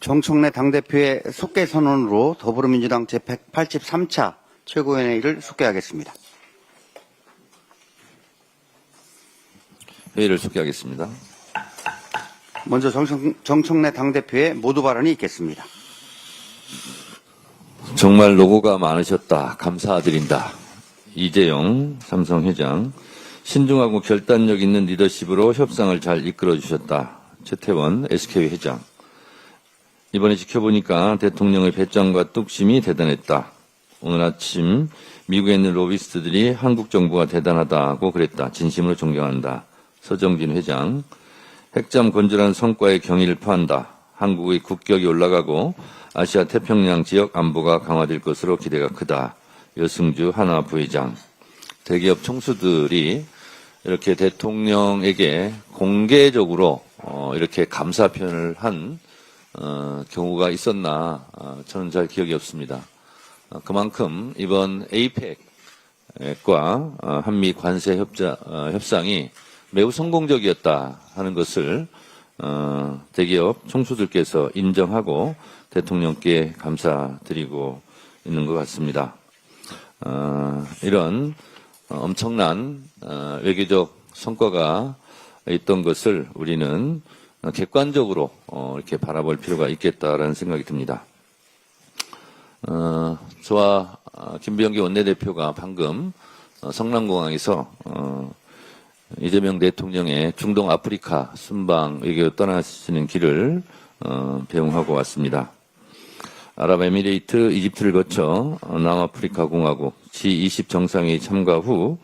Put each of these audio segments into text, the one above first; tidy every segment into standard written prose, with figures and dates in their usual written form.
정청래 당대표의 속개 선언으로 더불어민주당 제183차 최고위원회의를 속개하겠습니다. 회의를 속개하겠습니다. 먼저 정청래 당대표의 모두 발언이 있겠습니다. 정말 노고가 많으셨다. 감사드린다. 이재용 삼성회장, 신중하고 결단력 있는 리더십으로 협상을 잘 이끌어주셨다. 최태원 SK 회장, 이번에 지켜보니까 대통령의 배짱과 뚝심이 대단했다. 오늘 아침 미국에 있는 로비스트들이 한국 정부가 대단하다고 그랬다. 진심으로 존경한다. 서정진 회장, 핵잠 건전한 성과의 경의를 표한다. 한국의 국격이 올라가고 아시아 태평양 지역 안보가 강화될 것으로 기대가 크다. 여승주 하나 부회장, 대기업 총수들이 이렇게 대통령에게 공개적으로 이렇게 감사 표현을 한 경우가 있었나 저는 잘 기억이 없습니다. 그만큼 이번 APEC과 한미 관세 협상이 매우 성공적이었다 하는 것을 대기업 총수들께서 인정하고 대통령께 감사드리고 있는 것 같습니다. 이런 엄청난 외교적 성과가 있던 것을 우리는 객관적으로 이렇게 바라볼 필요가 있겠다라는 생각이 듭니다. 저와 김병기 원내대표가 방금 성남공항에서 이재명 대통령의 중동 아프리카 순방에게 떠나시는 길을 배웅하고 왔습니다. 아랍에미레이트, 이집트를 거쳐 남아프리카 공화국 G20 정상회의 참가 후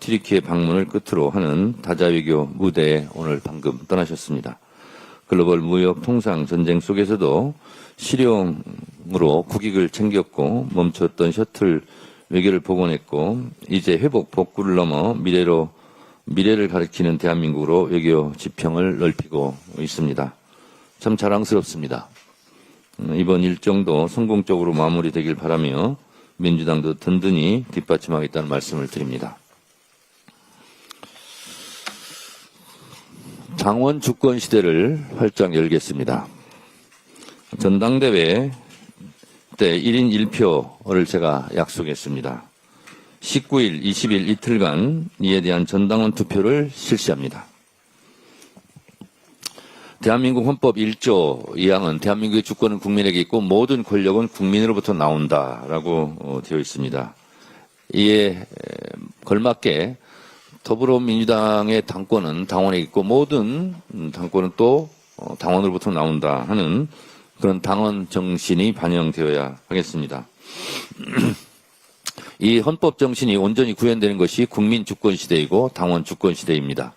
튀르키예 방문을 끝으로 하는 다자외교 무대에 오늘 방금 떠나셨습니다. 글로벌 무역 통상 전쟁 속에서도 실용으로 국익을 챙겼고 멈췄던 셔틀 외교를 복원했고 이제 회복 복구를 넘어 미래를 가리키는 대한민국으로 외교 지평을 넓히고 있습니다. 참 자랑스럽습니다. 이번 일정도 성공적으로 마무리되길 바라며 민주당도 든든히 뒷받침하겠다는 말씀을 드립니다. 당원 주권 시대를 활짝 열겠습니다. 전당대회 때 1인 1표를 제가 약속했습니다. 19일, 20일 이틀간 이에 대한 전당원 투표를 실시합니다. 대한민국 헌법 1조 2항은 대한민국의 주권은 국민에게 있고 모든 권력은 국민으로부터 나온다라고 되어 있습니다. 이에 걸맞게 더불어민주당의 당권은 당원에게 있고 모든 당권은 또 당원으로부터 나온다 하는 그런 당원 정신이 반영되어야 하겠습니다. 이 헌법 정신이 온전히 구현되는 것이 국민 주권 시대이고 당원 주권 시대입니다.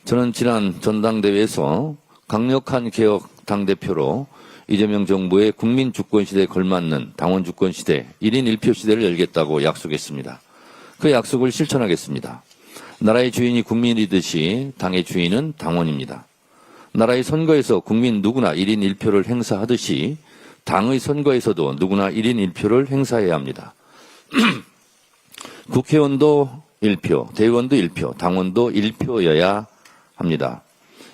저는 지난 전당대회에서 강력한 개혁 당대표로 이재명 정부의 국민 주권 시대에 걸맞는 당원 주권 시대, 1인 1표 시대를 열겠다고 약속했습니다. 그 약속을 실천하겠습니다. 나라의 주인이 국민이듯이 당의 주인은 당원입니다. 나라의 선거에서 국민 누구나 1인 1표를 행사하듯이 당의 선거에서도 누구나 1인 1표를 행사해야 합니다. 국회의원도 1표, 대의원도 1표, 당원도 1표여야 합니다.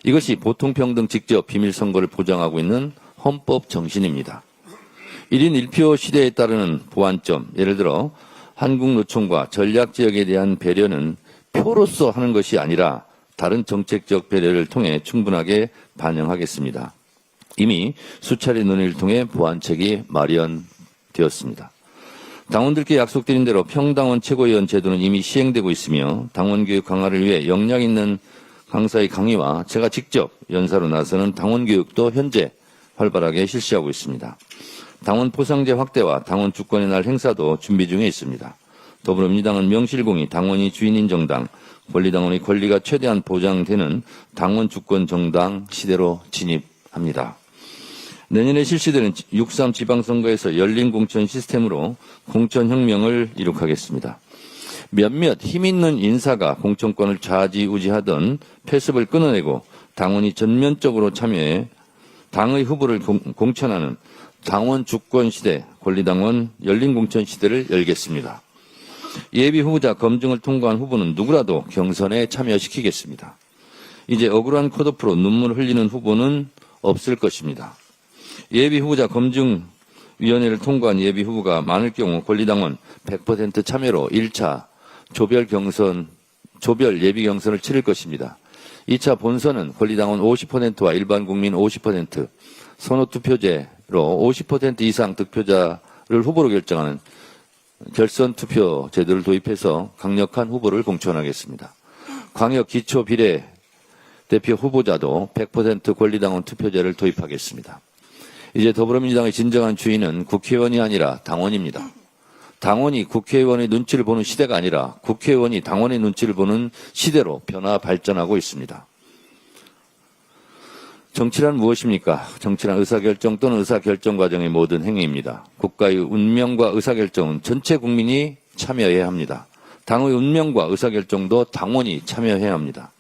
이것이 보통평등 직접 비밀선거를 보장하고 있는 헌법 정신입니다. 1인 1표 시대에 따르는 보완점, 예를 들어 한국노총과 전략지역에 대한 배려는 표로서 하는 것이 아니라 다른 정책적 배려를 통해 충분하게 반영하겠습니다. 이미 수차례 논의를 통해 보완책이 마련되었습니다. 당원들께 약속드린 대로 평당원 최고위원 제도는 이미 시행되고 있으며 당원교육 강화를 위해 역량 있는 강사의 강의와 제가 직접 연사로 나서는 당원교육도 현재 활발하게 실시하고 있습니다. 당원 포상제 확대와 당원 주권의 날 행사도 준비 중에 있습니다. 더불어민주당은 명실공히 당원이 주인인 정당, 권리당원의 권리가 최대한 보장되는 당원 주권 정당 시대로 진입합니다. 내년에 실시되는 6.3 지방선거에서 열린 공천 시스템으로 공천혁명을 이룩하겠습니다. 몇몇 힘있는 인사가 공천권을 좌지우지하던 패습을 끊어내고 당원이 전면적으로 참여해 당의 후보를 공천하는 당원 주권 시대, 권리당원 열린 공천 시대를 열겠습니다. 예비 후보자 검증을 통과한 후보는 누구라도 경선에 참여시키겠습니다. 이제 억울한 컷오프로 눈물 흘리는 후보는 없을 것입니다. 예비후보자 검증위원회를 통과한 예비후보가 많을 경우 권리당원 100% 참여로 1차 조별 예비경선을 치를 것입니다. 2차 본선은 권리당원 50%와 일반 국민 50%, 선호투표제로 50% 이상 득표자를 후보로 결정하는 결선투표 제도를 도입해서 강력한 후보를 공천하겠습니다. 광역 기초 비례대표 후보자도 100% 권리당원 투표제를 도입하겠습니다. 이제 더불어민주당의 진정한 주인은 국회의원이 아니라 당원입니다. 당원이 국회의원의 눈치를 보는 시대가 아니라 국회의원이 당원의 눈치를 보는 시대로 변화 발전하고 있습니다. 정치란 무엇입니까? 정치란 의사결정 또는 의사결정 과정의 모든 행위입니다. 국가의 운명과 의사결정은 전체 국민이 참여해야 합니다. 당의 운명과 의사결정도 당원이 참여해야 합니다.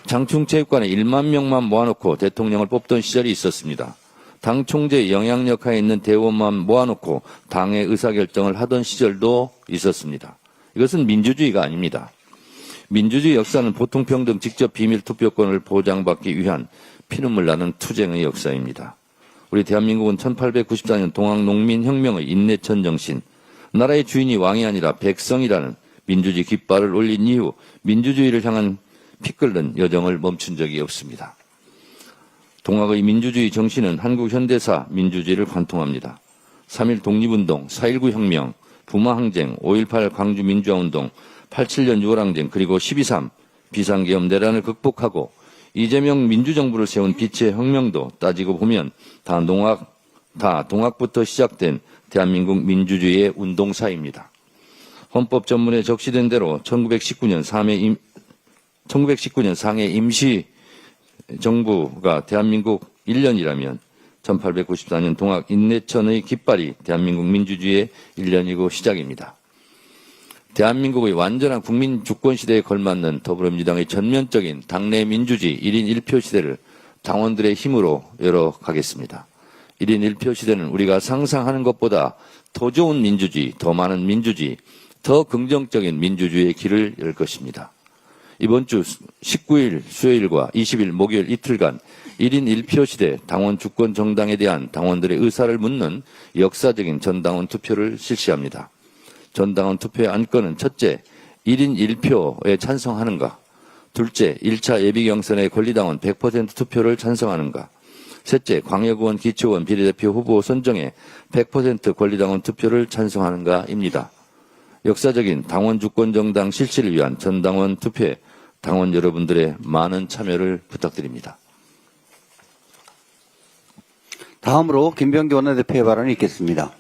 장충체육관에 1만 명만 모아놓고 대통령을 뽑던 시절이 있었습니다. 당 총재의 영향력하에 있는 대의원만 모아놓고 당의 의사결정을 하던 시절도 있었습니다. 이것은 민주주의가 아닙니다. 민주주의 역사는 보통평등 직접 비밀투표권을 보장받기 위한 피눈물 나는 투쟁의 역사입니다. 우리 대한민국은 1894년 동학농민혁명의 인내천 정신, 나라의 주인이 왕이 아니라 백성이라는 민주주의 깃발을 올린 이후 민주주의를 향한 피 끓는 여정을 멈춘 적이 없습니다. 동학의 민주주의 정신은 한국 현대사 민주주의를 관통합니다. 3.1 독립운동, 4.19 혁명, 부마항쟁, 5.18 광주민주화운동, 87년 6월항쟁, 그리고 12.3 비상계엄 내란을 극복하고 이재명 민주정부를 세운 빛의 혁명도 따지고 보면 다 동학부터 시작된 대한민국 민주주의의 운동사입니다. 헌법 전문에 적시된 대로 1919년 상해 임시정부가 대한민국 1년이라면 1894년 동학 인내천의 깃발이 대한민국 민주주의의 1년이고 시작입니다. 대한민국의 완전한 국민 주권 시대에 걸맞는 더불어민주당의 전면적인 당내 민주주의 1인 1표 시대를 당원들의 힘으로 열어가겠습니다. 1인 1표 시대는 우리가 상상하는 것보다 더 좋은 민주주의, 더 많은 민주주의, 더 긍정적인 민주주의의 길을 열 것입니다. 이번 주 19일 수요일과 20일 목요일 이틀간 1인 1표 시대 당원 주권 정당에 대한 당원들의 의사를 묻는 역사적인 전당원 투표를 실시합니다. 전당원 투표의 안건은 첫째, 1인 1표에 찬성하는가? 둘째, 1차 예비경선의 권리당원 100% 투표를 찬성하는가? 셋째, 광역의원, 기초의원, 비례대표 후보 선정에 100% 권리당원 투표를 찬성하는가입니다. 역사적인 당원 주권 정당 실시를 위한 전당원 투표에 당원 여러분들의 많은 참여를 부탁드립니다. 다음으로 김병기 원내대표의 발언이 있겠습니다.